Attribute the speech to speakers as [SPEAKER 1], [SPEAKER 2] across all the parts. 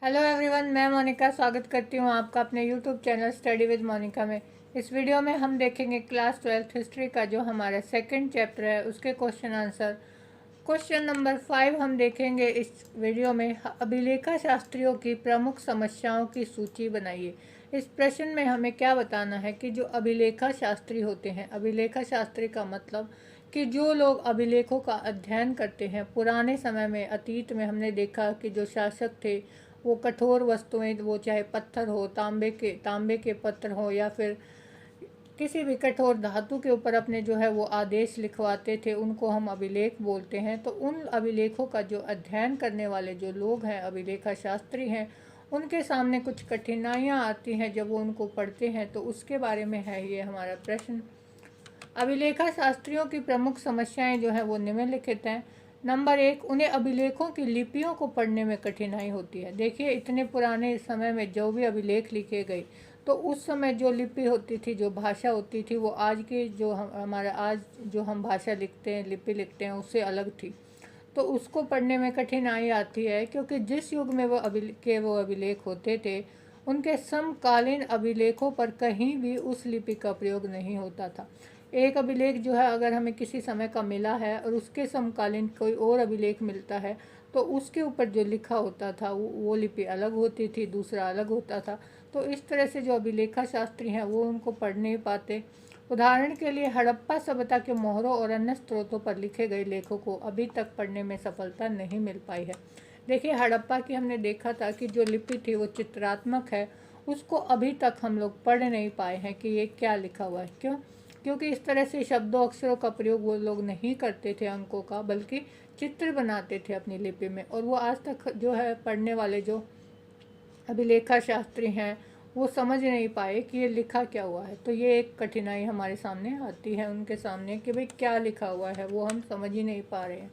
[SPEAKER 1] Hello everyone, मैं मोनिका स्वागत करती हूँ आपका अपने YouTube channel study with Monika में। इस वीडियो में हम देखेंगे क्लास 12th हिस्ट्री का जो हमारा सेकंड चैप्टर है उसके क्वेश्चन आंसर। क्वेश्चन नंबर 5 हम देखेंगे इस वीडियो में। अभिलेखा शास्त्रियों की प्रमुख समस्याओं की सूची बनाइए। इस प्रश्न में हमें क्या बताना है कि जो अभिलेखा शास्त्री होते हैं, अभिलेखा शास्त्री का मतलब कि जो लोग अभिलेखों का अध्ययन करते हैं। पुराने समय में, अतीत में हमने देखा कि जो शासक थे वो कठोर वस्तुएं, वो चाहे पत्थर हो, तांबे के पत्थर हो या फिर किसी भी कठोर धातु के ऊपर अपने जो है वो आदेश लिखवाते थे, उनको हम अभिलेख बोलते हैं। तो उन अभिलेखों का जो अध्ययन करने वाले जो लोग हैं, अभिलेखा शास्त्री हैं, उनके सामने कुछ कठिनाइयाँ आती हैं जब वो उनको पढ़ते हैं। तो उसके बारे में है ये हमारा प्रश्न। अभिलेखा शास्त्रियों की प्रमुख समस्याएं जो है वो निम्नलिखित हैं। नंबर 1, उन्हें अभिलेखों की लिपियों को पढ़ने में कठिनाई होती है। देखिए, इतने पुराने समय में जो भी अभिलेख लिखे गए, तो उस समय जो लिपि होती थी, जो भाषा होती थी, वो आज के जो हमारा आज जो हम भाषा लिखते हैं, लिपि लिखते हैं, उससे अलग थी। तो उसको पढ़ने में कठिनाई आती है क्योंकि जिस युग में वो अभिलेख होते थे, उनके समकालीन अभिलेखों पर कहीं भी उस लिपि का प्रयोग नहीं होता था। एक अभिलेख जो है अगर हमें किसी समय का मिला है और उसके समकालीन कोई और अभिलेख मिलता है, तो उसके ऊपर जो लिखा होता था वो लिपि अलग होती थी, दूसरा अलग होता था। तो इस तरह से जो अभिलेखा शास्त्री हैं वो उनको पढ़ नहीं पाते। उदाहरण के लिए हड़प्पा सभ्यता के मोहरों और अन्य स्रोतों पर लिखे गए लेखों को अभी तक पढ़ने में सफलता नहीं मिल पाई है। देखिए, हड़प्पा की हमने देखा था कि जो लिपि थी वो चित्रात्मक है, उसको अभी तक हम लोग पढ़ नहीं पाए हैं कि ये क्या लिखा हुआ है। क्यों? क्योंकि इस तरह से शब्दों अक्षरों का प्रयोग वो लोग नहीं करते थे अंकों का, बल्कि चित्र बनाते थे अपनी लिपि में। और वो आज तक जो है पढ़ने वाले जो अभिलेखा शास्त्री हैं वो समझ नहीं पाए कि ये लिखा क्या हुआ है। तो ये एक कठिनाई हमारे सामने आती है उनके सामने कि भाई क्या लिखा हुआ है, वो हम समझ ही नहीं पा रहे हैं।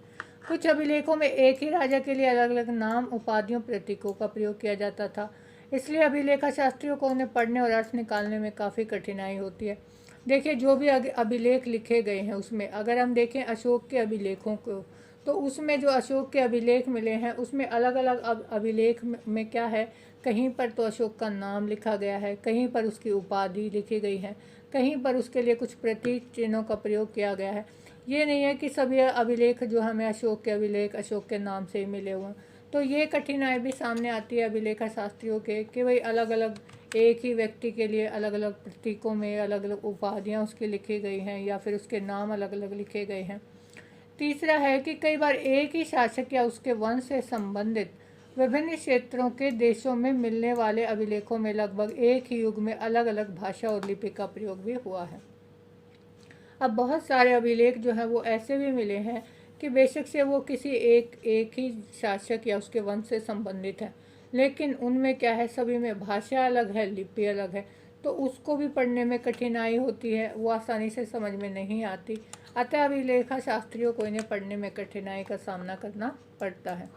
[SPEAKER 1] कुछ अभिलेखों में एक ही राजा के लिए अलग अलग नाम, उपाधियों, प्रतीकों का प्रयोग किया जाता था, इसलिए अभिलेखा शास्त्रियों को उन्हें पढ़ने और अर्थ निकालने में काफ़ी कठिनाई होती है। देखिए, जो भी अभिलेख लिखे गए हैं उसमें अगर हम देखें अशोक के अभिलेखों को, तो उसमें जो अशोक के अभिलेख मिले हैं उसमें अलग अलग अभिलेख में क्या है, कहीं पर तो अशोक का नाम लिखा गया है, कहीं पर उसकी उपाधि लिखी गई है, कहीं पर उसके लिए कुछ प्रतीक चिन्हों का प्रयोग किया गया है। ये नहीं है कि सभी अभिलेख जो हमें अशोक के अभिलेख अशोक के नाम से ही मिले हुए हैं। तो ये कठिनाई भी सामने आती है अभिलेखा शास्त्रियों के कि भाई अलग अलग एक ही व्यक्ति के लिए अलग अलग प्रतीकों में अलग अलग उपाधियाँ उसकी लिखी गई हैं या फिर उसके नाम अलग अलग लिखे गए हैं। तीसरा है कि कई बार एक ही शासक या उसके वंश से संबंधित विभिन्न क्षेत्रों के देशों में मिलने वाले अभिलेखों में लगभग एक ही युग में अलग अलग भाषा और लिपि का प्रयोग भी हुआ है। अब बहुत सारे अभिलेख जो हैं वो ऐसे भी मिले हैं कि बेशक से वो किसी एक ही शासक या उसके वंश से संबंधित है, लेकिन उनमें क्या है, सभी में भाषा अलग है, लिपि अलग है। तो उसको भी पढ़ने में कठिनाई होती है, वो आसानी से समझ में नहीं आती। अतः अभिलेखा शास्त्रियों को इन्हें पढ़ने में कठिनाई का सामना करना पड़ता है।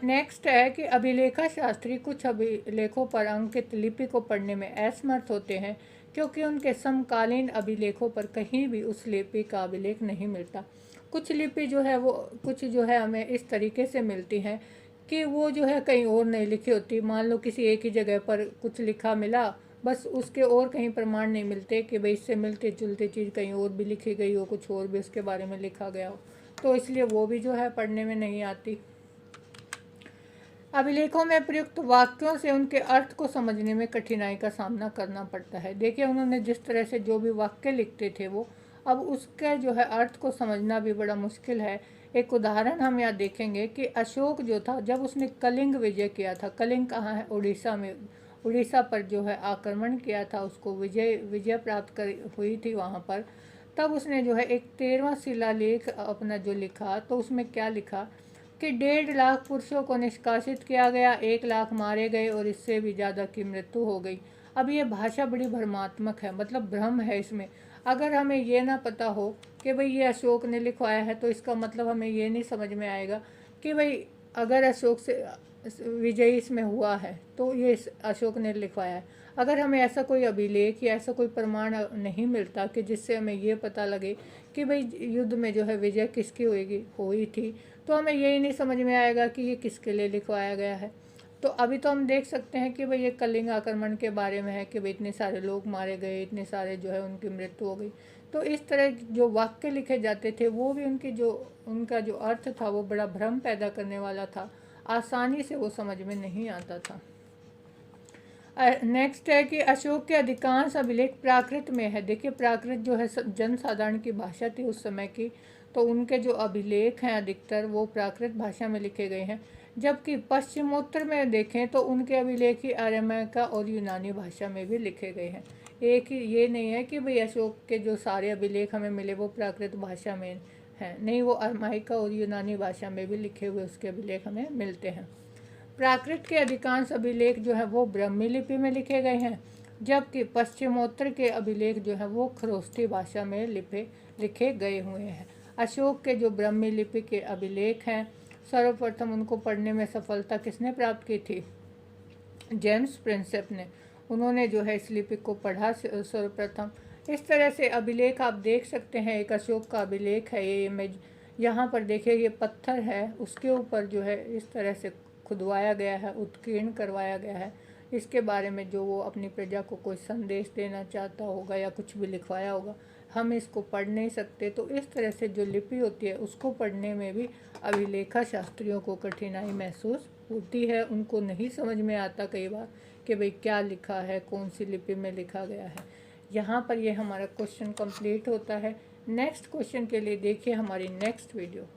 [SPEAKER 1] नेक्स्ट है कि अभिलेखा शास्त्री कुछ अभिलेखों पर अंकित लिपि को पढ़ने में असमर्थ होते हैं क्योंकि उनके समकालीन अभिलेखों पर कहीं भी उस लिपि का अभिलेख नहीं मिलता। कुछ लिपि जो है वो कुछ जो है हमें इस तरीके से मिलती हैं कि वो जो है कहीं और नहीं लिखी होती। मान लो किसी एक ही जगह पर कुछ लिखा मिला, बस उसके और कहीं प्रमाण नहीं मिलते कि भाई इससे मिलती जुलती चीज़ कहीं और भी लिखी गई हो, कुछ और भी उसके बारे में लिखा गया हो, तो इसलिए वो भी जो है पढ़ने में नहीं आती। अभिलेखों में प्रयुक्त वाक्यों से उनके अर्थ को समझने में कठिनाई का सामना करना पड़ता है। देखिए, उन्होंने जिस तरह से जो भी वाक्य लिखते थे वो अब उसके जो है अर्थ को समझना भी बड़ा मुश्किल है। एक उदाहरण हम यहाँ देखेंगे कि अशोक जो था, जब उसने कलिंग विजय किया था, कलिंग कहाँ है, उड़ीसा में, उड़ीसा पर जो है आक्रमण किया था, उसको विजय प्राप्त कर हुई थी वहाँ पर। तब उसने जो है एक 13वां शिलालेख अपना जो लिखा, तो उसमें क्या लिखा कि 1.5 लाख पुरुषों को निष्कासित किया गया, 1 लाख मारे गए और इससे भी ज़्यादा की मृत्यु हो गई। अब ये भाषा बड़ी भ्रमात्मक है, मतलब भ्रम है इसमें। अगर हमें ये ना पता हो कि भाई ये अशोक ने लिखवाया है, तो इसका मतलब हमें ये नहीं समझ में आएगा कि भाई अगर अशोक से विजयी इसमें हुआ है तो ये अशोक ने लिखवाया है। अगर हमें ऐसा कोई अभिलेख या ऐसा कोई प्रमाण नहीं मिलता कि जिससे हमें ये पता लगे कि भाई युद्ध में जो है विजय किसकी हुई थी, तो हमें यही नहीं समझ में आएगा कि ये किसके लिए लिखवाया गया है। तो अभी तो हम देख सकते हैं कि भाई ये कलिंग आक्रमण के बारे में है कि भाई इतने सारे लोग मारे गए, इतने सारे जो है उनकी मृत्यु हो गई। तो इस तरह जो वाक्य लिखे जाते थे वो भी उनका जो अर्थ था वो बड़ा भ्रम पैदा करने वाला था, आसानी से वो समझ में नहीं आता था। नेक्स्ट है कि अशोक के अधिकांश अभिलेख प्राकृत में है। देखिए प्राकृत जो है जनसाधारण की भाषा थी उस समय की, तो उनके जो अभिलेख हैं अधिकतर वो प्राकृत भाषा में लिखे गए हैं। जबकि पश्चिमोत्तर में देखें तो उनके अभिलेख ही अरामायिका और यूनानी भाषा में भी लिखे गए हैं। एक ही ये नहीं है कि भाई अशोक के जो सारे अभिलेख हमें मिले वो प्राकृत भाषा में हैं, नहीं, वो अरामायिका और यूनानी भाषा में भी लिखे हुए उसके अभिलेख हमें मिलते हैं। प्राकृत के अधिकांश अभिलेख जो है वो ब्राह्मी लिपि में लिखे गए हैं, जबकि पश्चिमोत्तर के अभिलेख जो है वो खरोष्ठी भाषा में लिखे गए हुए हैं। अशोक के जो ब्राह्मी लिपि के अभिलेख हैं, सर्वप्रथम उनको पढ़ने में सफलता किसने प्राप्त की थी? जेम्स प्रिंसेप ने। उन्होंने जो है इस लिपि को पढ़ा सर्वप्रथम। इस तरह से अभिलेख आप देख सकते हैं, एक अशोक का अभिलेख है, ये इमेज यहाँ पर देखिए, ये पत्थर है, उसके ऊपर जो है इस तरह से खुदवाया गया है, उत्कीर्ण करवाया गया है। इसके बारे में जो वो अपनी प्रजा को कोई संदेश देना चाहता होगा या कुछ भी लिखवाया होगा, हम इसको पढ़ नहीं सकते। तो इस तरह से जो लिपि होती है उसको पढ़ने में भी अभिलेखा शास्त्रियों को कठिनाई महसूस होती है, उनको नहीं समझ में आता कई बार कि भाई क्या लिखा है, कौन सी लिपि में लिखा गया है। यहाँ पर ये हमारा क्वेश्चन कंप्लीट होता है। नेक्स्ट क्वेश्चन के लिए देखिए हमारी नेक्स्ट वीडियो।